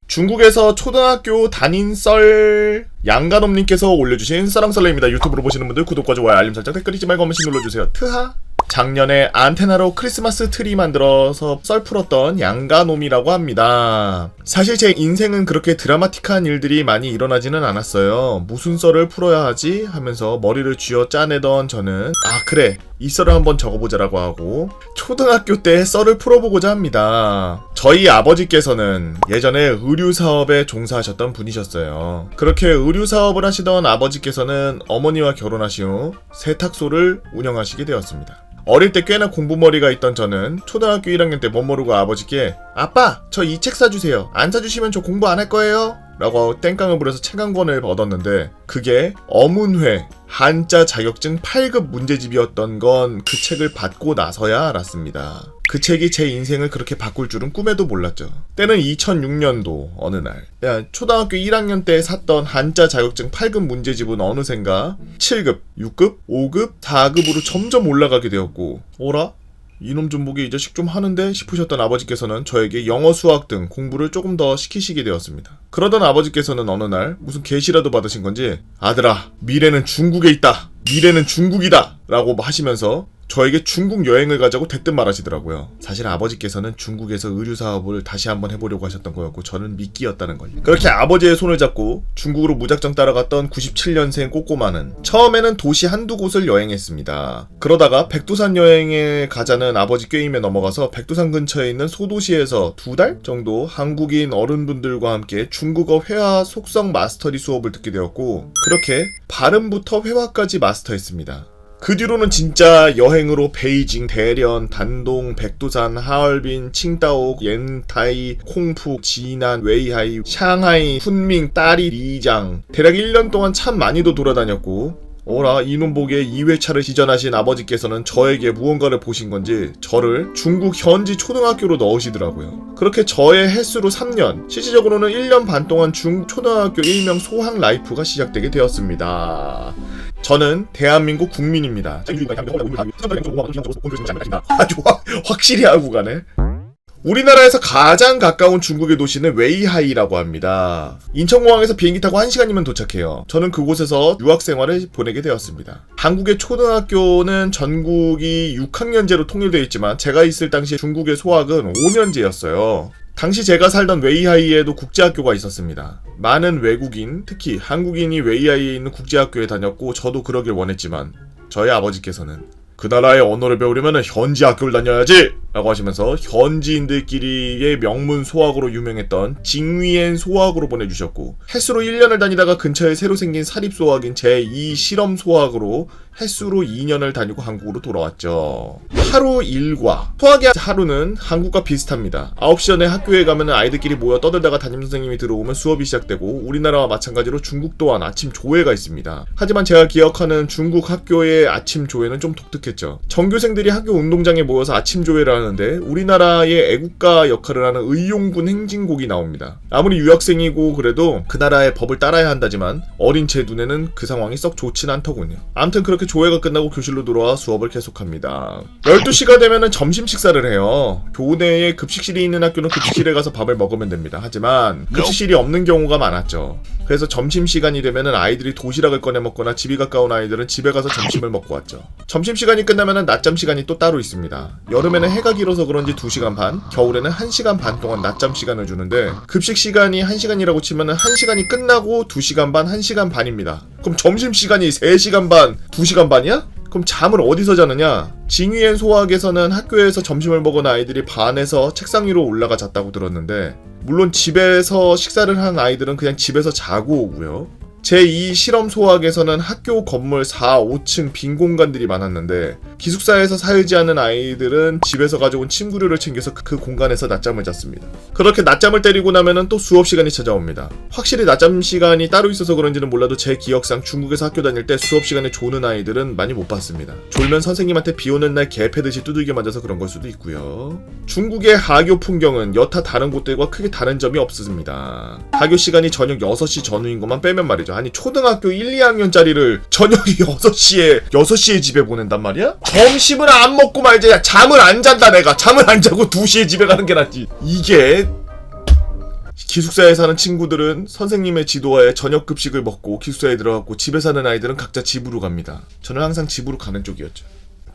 중국에서 초등학교 담임 썰 양가놈님께서 올려주신 썰랑썰레입니다. 유튜브로 보시는 분들 구독과 좋아요 알림 설정 댓글 잊지 말고 한 번씩 눌러주세요. 트하 작년에 안테나로 크리스마스 트리 만들어서 썰 풀었던 양가놈이라고 합니다. 사실 제 인생은 그렇게 드라마틱한 일들이 많이 일어나지는 않았어요. 무슨 썰을 풀어야 하지 하면서 머리를 쥐어 짜내던 저는 그래 이 썰을 한번 적어보자라고 하고 초등학교 때 썰을 풀어보고자 합니다. 저희 아버지께서는 예전에 의류사업에 종사하셨던 분이셨어요. 그렇게 의류사업을 하시던 아버지께서는 어머니와 결혼하신 후 세탁소를 운영하시게 되었습니다. 어릴 때 꽤나 공부머리가 있던 저는 초등학교 1학년 때 멋모르고 아버지께 아빠 저 이 책 사주세요. 안 사주시면 저 공부 안 할 거예요. 라고 땡깡을 부려서 책 한 권을 얻었는데 그게 어문회 한자 자격증 8급 문제집이었던 건 그 책을 받고 나서야 알았습니다. 그 책이 제 인생을 그렇게 바꿀 줄은 꿈에도 몰랐죠. 때는 2006년도 어느 날 초등학교 1학년 때 샀던 한자 자격증 8급 문제집은 어느샌가 7급, 6급, 5급, 4급으로 점점 올라가게 되었고 어라? 이놈 좀 보기 이 자식 좀 하는데 싶으셨던 아버지께서는 저에게 영어 수학 등 공부를 조금 더 시키시게 되었습니다. 그러던 아버지께서는 어느 날 무슨 계시라도 받으신 건지 아들아 미래는 중국에 있다. 미래는 중국이다. 라고 하시면서 저에게 중국 여행을 가자고 대뜸 말하시더라고요. 사실 아버지께서는 중국에서 의류사업을 다시 한번 해보려고 하셨던 거였고 저는 미끼였다는 걸요. 그렇게 아버지의 손을 잡고 중국으로 무작정 따라갔던 97년생 꼬꼬마는 처음에는 도시 한두 곳을 여행했습니다. 그러다가 백두산 여행에 가자는 아버지 꾀임에 넘어가서 백두산 근처에 있는 소도시에서 2달 정도 한국인 어른분들과 함께 중국어 회화 속성 마스터리 수업을 듣게 되었고 그렇게 발음부터 회화까지 마스터했습니다. 그 뒤로는 진짜 여행으로 베이징, 대련, 단동, 백두산, 하얼빈, 칭다오, 옌타이, 콩푸, 지난, 웨이하이, 샹하이, 쿤밍, 따리, 리장 대략 1년 동안 참 많이도 돌아다녔고 어라 이놈 보기에 2회차를 시전하신 아버지께서는 저에게 무언가를 보신 건지 저를 중국 현지 초등학교로 넣으시더라고요. 그렇게 저의 횟수로 3년, 실질적으로는 1년 반 동안 초등학교 일명 소학 라이프가 시작되게 되었습니다. 저는 대한민국 국민입니다. 아주 확실히 하고 가네. 우리나라에서 가장 가까운 중국의 도시는 웨이하이라고 합니다. 인천공항에서 비행기 타고 1시간이면 도착해요. 저는 그곳에서 유학생활을 보내게 되었습니다. 한국의 초등학교는 전국이 6학년제로 통일되어 있지만 제가 있을 당시 중국의 소학은 5년제였어요. 당시 제가 살던 웨이하이에도 국제학교가 있었습니다. 많은 외국인, 특히 한국인이 웨이하이에 있는 국제학교에 다녔고 저도 그러길 원했지만 저희 아버지께서는 그 나라의 언어를 배우려면 현지 학교를 다녀야지! 라고 하시면서 현지인들끼리의 명문 소학으로 유명했던 징위엔 소학으로 보내주셨고 횟수로 1년을 다니다가 근처에 새로 생긴 사립소학인 제2 실험 소학으로 횟수로 2년을 다니고 한국으로 돌아왔죠. 하루 일과 소학의 하루는 한국과 비슷합니다. 9시 전에 학교에 가면 아이들끼리 모여 떠들다가 담임선생님이 들어오면 수업이 시작되고 우리나라와 마찬가지로 중국 또한 아침 조회가 있습니다. 하지만 제가 기억하는 중국 학교의 아침 조회는 좀 독특했죠. 전교생들이 학교 운동장에 모여서 아침 조회를 하는데 우리나라의 애국가 역할을 하는 의용군 행진곡이 나옵니다. 아무리 유학생이고 그래도 그 나라의 법을 따라야 한다지만 어린 제 눈에는 그 상황이 썩 좋진 않더군요. 아무튼 그렇게 조회가 끝나고 교실로 돌아와 수업을 계속합니다. 12시가 되면은 점심 식사를 해요. 교내에 급식실이 있는 학교는 급식실에 가서 밥을 먹으면 됩니다. 하지만 급식실이 없는 경우가 많았죠. 그래서 점심시간이 되면은 아이들이 도시락을 꺼내 먹거나 집이 가까운 아이들은 집에 가서 점심을 먹고 왔죠. 점심시간이 끝나면은 낮잠 시간이 또 따로 있습니다. 여름에는 해가 길어서 그런지 2시간 반, 겨울에는 1시간 반 동안 낮잠 시간을 주는데 급식 시간이 1시간이라고 치면은 1시간이 끝나고 2시간 반, 1시간 반입니다. 그럼 점심 시간이 3시간 반, 2시간 반이야? 그럼 잠을 어디서 자느냐? 징위엔 소학에서는 학교에서 점심을 먹은 아이들이 반에서 책상 위로 올라가 잤다고 들었는데 물론 집에서 식사를 한 아이들은 그냥 집에서 자고 오고요. 제2 실험 소학에서는 학교 건물 4, 5층 빈 공간들이 많았는데 기숙사에서 살지 않는 아이들은 집에서 가져온 침구류를 챙겨서 그 공간에서 낮잠을 잤습니다. 그렇게 낮잠을 때리고 나면은 또 수업 시간이 찾아옵니다. 확실히 낮잠 시간이 따로 있어서 그런지는 몰라도 제 기억상 중국에서 학교 다닐 때 수업 시간에 조는 아이들은 많이 못 봤습니다. 졸면 선생님한테 비 오는 날 개 패듯이 두들겨 맞아서 그런 걸 수도 있고요. 중국의 하교 풍경은 여타 다른 곳들과 크게 다른 점이 없습니다. 하교 시간이 저녁 6시 전후인 것만 빼면 말이죠. 아니 초등학교 1, 2학년짜리를 저녁 6시에 집에 보낸단 말이야? 점심을 안 먹고 말이야. 잠을 안 잔다 내가. 잠을 안 자고 2시에 집에 가는 게 낫지. 이게 기숙사에 사는 친구들은 선생님의 지도하에 저녁 급식을 먹고 기숙사에 들어갔고 집에 사는 아이들은 각자 집으로 갑니다. 저는 항상 집으로 가는 쪽이었죠.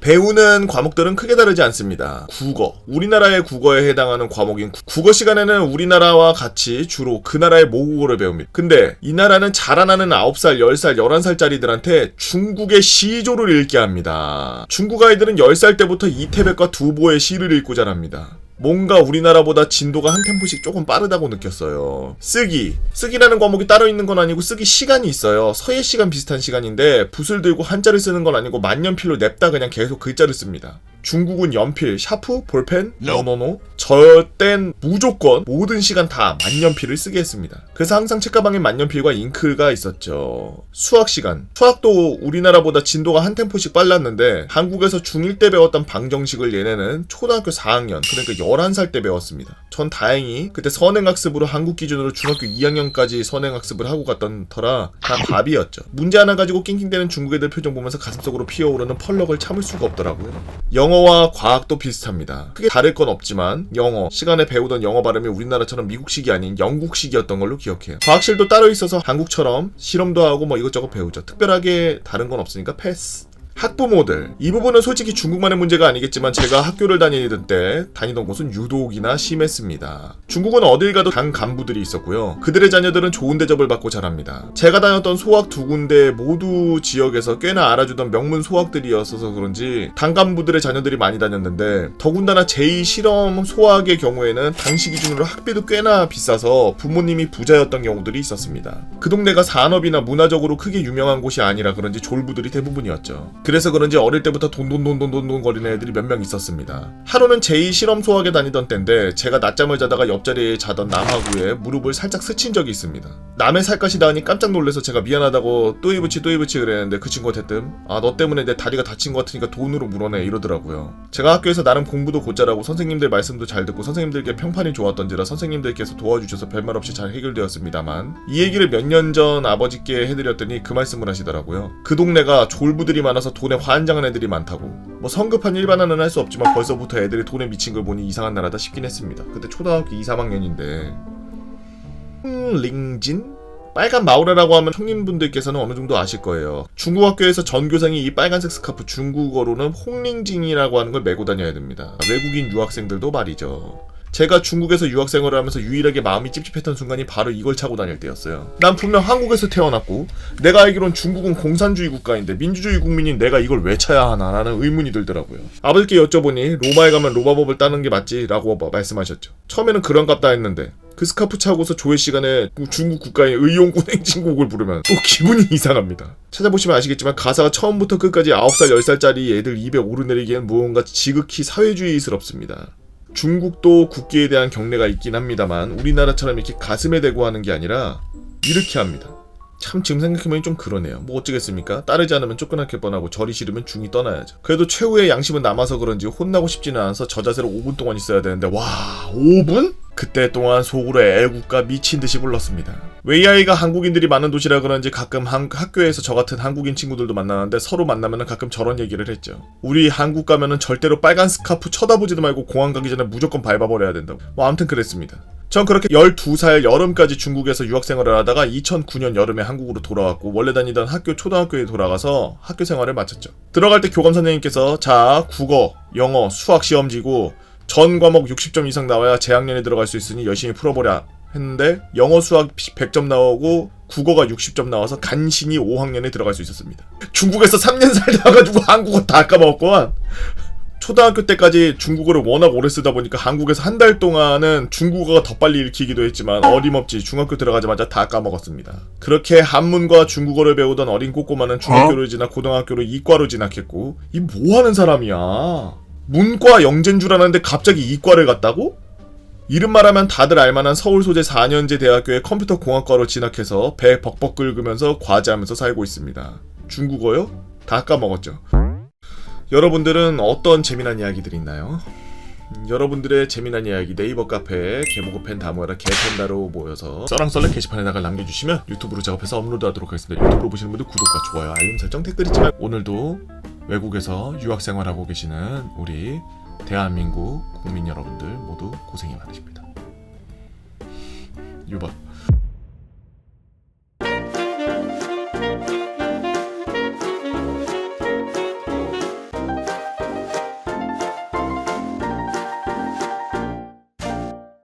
배우는 과목들은 크게 다르지 않습니다. 국어. 우리나라의 국어에 해당하는 과목인 국어 시간에는 우리나라와 같이 주로 그 나라의 모국어를 배웁니다. 근데 이 나라는 자라나는 9살, 10살, 11살짜리들한테 중국의 시조를 읽게 합니다. 중국 아이들은 10살 때부터 이태백과 두보의 시를 읽고 자랍니다. 뭔가 우리나라보다 진도가 한 템포씩 조금 빠르다고 느꼈어요. 쓰기라는 과목이 따로 있는 건 아니고 쓰기 시간이 있어요. 서예 시간 비슷한 시간인데 붓을 들고 한자를 쓰는 건 아니고 만년필로 냅다 그냥 계속 글자를 씁니다. 중국은 연필, 샤프, 볼펜, 노노노. 저 땐 무조건 모든 시간 다 만년필을 쓰게 했습니다. 그래서 항상 책가방에 만년필과 잉크가 있었죠. 수학 시간. 수학도 우리나라보다 진도가 한 템포씩 빨랐는데 한국에서 중1 때 배웠던 방정식을 얘네는 초등학교 4학년, 그러니까 11살 때 배웠습니다. 전 다행히 그때 선행학습으로 한국 기준으로 중학교 2학년까지 선행학습을 하고 갔던 터라 다 밥이었죠. 문제 하나 가지고 낑낑대는 중국 애들 표정 보면서 가슴속으로 피어오르는 펄럭을 참을 수가 없더라고요. 영어와 과학도 비슷합니다. 크게 다를 건 없지만 영어, 시간에 배우던 영어 발음이 우리나라처럼 미국식이 아닌 영국식이었던 걸로 기억해요. 과학실도 따로 있어서 한국처럼 실험도 하고 뭐 이것저것 배우죠. 특별하게 다른 건 없으니까 패스. 학부모들. 이 부분은 솔직히 중국만의 문제가 아니겠지만 제가 학교를 다니던 곳은 유독이나 심했습니다. 중국은 어딜 가도 당 간부들이 있었고요. 그들의 자녀들은 좋은 대접을 받고 자랍니다. 제가 다녔던 소학 2군데 모두 지역에서 꽤나 알아주던 명문 소학들이었어서 그런지 당 간부들의 자녀들이 많이 다녔는데 더군다나 제2실험 소학의 경우에는 당시 기준으로 학비도 꽤나 비싸서 부모님이 부자였던 경우들이 있었습니다. 그 동네가 산업이나 문화적으로 크게 유명한 곳이 아니라 그런지 졸부들이 대부분이었죠. 그래서 그런지 어릴 때부터 돈돈 거리는 애들이 몇 명 있었습니다. 하루는 제2실험 소학에 다니던 때인데 제가 낮잠을 자다가 옆자리에 자던 남하구에 무릎을 살짝 스친 적이 있습니다. 남의 살갗이 닿으니 깜짝 놀라서 제가 미안하다고 또이부치 그랬는데 그 친구가 대뜸 너 때문에 내 다리가 다친 것 같으니까 돈으로 물어내 이러더라고요. 제가 학교에서 나름 공부도 곧잘하고 선생님들 말씀도 잘 듣고 선생님들께 평판이 좋았던지라 선생님들께서 도와주셔서 별말 없이 잘 해결되었습니다만 이 얘기를 몇 년 전 아버지께 해드렸더니 그 말씀을 하시더라고요. 그 동네가 졸부들이 많아서 돈에 환장한 애들이 많다고. 뭐 성급한 일반화는 할 수 없지만 벌써부터 애들이 돈에 미친 걸 보니 이상한 나라다 싶긴 했습니다. 그때 초등학교 2, 3학년인데 링진? 빨간 마우라라고 하면 형님분들께서는 어느 정도 아실 거예요. 중국 학교에서 전교생이 이 빨간색 스카프 중국어로는 홍링징이라고 하는 걸 메고 다녀야 됩니다. 외국인 유학생들도 말이죠. 제가 중국에서 유학생활을 하면서 유일하게 마음이 찝찝했던 순간이 바로 이걸 차고 다닐 때였어요. 난 분명 한국에서 태어났고 내가 알기론 중국은 공산주의 국가인데 민주주의 국민인 내가 이걸 왜 차야 하나라는 의문이 들더라고요. 아버지께 여쭤보니 로마에 가면 로마법을 따는 게 맞지? 라고 말씀하셨죠. 처음에는 그런갑다 했는데 그 스카프 차고서 조회 시간에 중국 국가의 의용군 행진곡을 부르면 또 기분이 이상합니다. 찾아보시면 아시겠지만 가사가 처음부터 끝까지 9살, 10살짜리 애들 입에 오르내리기엔 무언가 지극히 사회주의스럽습니다. 중국도 국기에 대한 경례가 있긴 합니다만 우리나라처럼 이렇게 가슴에 대고 하는 게 아니라 이렇게 합니다. 참 지금 생각해보니 좀 그러네요. 뭐 어쩌겠습니까? 따르지 않으면 쫓겨날 뻔하고 절이 싫으면 중이 떠나야죠. 그래도 최후의 양심은 남아서 그런지 혼나고 싶지는 않아서 저 자세로 5분 동안 있어야 되는데 와 5분? 그때 동안 속으로 애국가 미친듯이 불렀습니다. 웨이하이가 한국인들이 많은 도시라 그런지 가끔 학교에서 저 같은 한국인 친구들도 만나는데 서로 만나면 가끔 저런 얘기를 했죠. 우리 한국 가면은 절대로 빨간 스카프 쳐다보지도 말고 공항 가기 전에 무조건 밟아버려야 된다고. 뭐 아무튼 그랬습니다. 전 그렇게 12살 여름까지 중국에서 유학생활을 하다가 2009년 여름에 한국으로 돌아왔고 원래 다니던 초등학교에 돌아가서 학교 생활을 마쳤죠. 들어갈 때 교감 선생님께서 자 국어, 영어, 수학 시험지고 전 과목 60점 이상 나와야 재학년에 들어갈 수 있으니 열심히 풀어보랴 했는데 영어 수학 100점 나오고 국어가 60점 나와서 간신히 5학년에 들어갈 수 있었습니다. 중국에서 3년 살다 와가지고 한국어 다 까먹었구만. 초등학교 때까지 중국어를 워낙 오래 쓰다 보니까 한국에서 한 달 동안은 중국어가 더 빨리 읽히기도 했지만 어림없이 중학교 들어가자마자 다 까먹었습니다. 그렇게 한문과 중국어를 배우던 어린 꼬꼬마는 중학교를 지나 고등학교로 이과로 진학했고 이 뭐하는 사람이야. 문과 영재인 줄 알았는데 갑자기 이과를 갔다고? 이름 말하면 다들 알만한 서울 소재 4년제 대학교의 컴퓨터 공학과로 진학해서 배 벅벅 긁으면서 과제하면서 살고 있습니다. 중국어요? 다 까먹었죠. 여러분들은 어떤 재미난 이야기들이 있나요? 여러분들의 재미난 이야기 네이버 카페 개모고팬 다모아라 개팬다로 모여서 썰랑썰랑 게시판에다가 남겨주시면 유튜브로 작업해서 업로드하도록 하겠습니다. 유튜브로 보시는 분들 구독과 좋아요, 알림 설정, 댓글 잊지 말고 오늘도 외국에서 유학생활하고 계시는 우리 대한민국 국민 여러분들 모두 고생이 많으십니다. 이거 봐.